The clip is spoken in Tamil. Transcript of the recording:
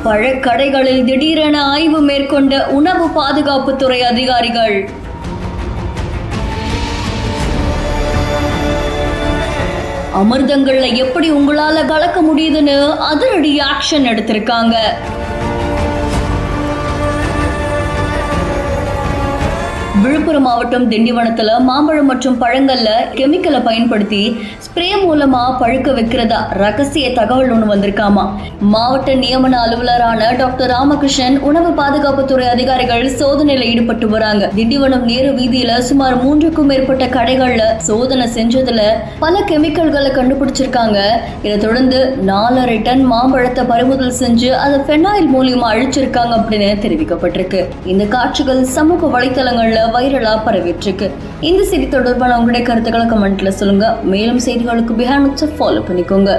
பழக்கடைகளில் திடீரென ஆய்வு மேற்கொண்ட உணவு பாதுகாப்புத்துறை அதிகாரிகள். அமிர்தங்கள்ல எப்படி உங்களால கலக்க முடியுதுன்னு அதிரடி ஆக்ஷன் எடுத்திருக்காங்க. விழுப்புரம் மாவட்டம் திண்டிவனத்துல மாம்பழம் மற்றும் பழங்கள்ல கெமிக்கலை பயன்படுத்தி ஸ்ப்ரே மூலமா பழுக்க வைக்கிறதா ரகசிய தகவல் ஒண்ணு வந்திருக்காமா. மாவட்ட நியமன அலுவலரான டாக்டர் ராமகிருஷ்ணன் உணவு பாதுகாப்புத்துறை அதிகாரிகள் சோதனையில ஈடுபட்டு வராங்க. திண்டிவனம் நேரு வீதியில சுமார் 3க்கும் மேற்பட்ட கடைகள்ல சோதனை செஞ்சதுல பல கெமிக்கல்களை கண்டுபிடிச்சிருக்காங்க. இதை தொடர்ந்து 4.5 டன் மாம்பழத்தை பறிமுதல் செஞ்சு அதை ஃபெனாயில் மூலியமா அழிச்சிருக்காங்க அப்படின்னு தெரிவிக்கப்பட்டிருக்கு. இந்த காட்சிகள் சமூக வலைத்தளங்கள்ல வைரலா பரவிட்டு இருக்கு. இந்த செய்தி தொடர்பான உங்களுடைய கருத்துக்களை கமெண்ட்ல சொல்லுங்க. மேலும் செய்திகளுக்கு பிஹைண்ட் ஃபாலோ பண்ணிக்கோங்க.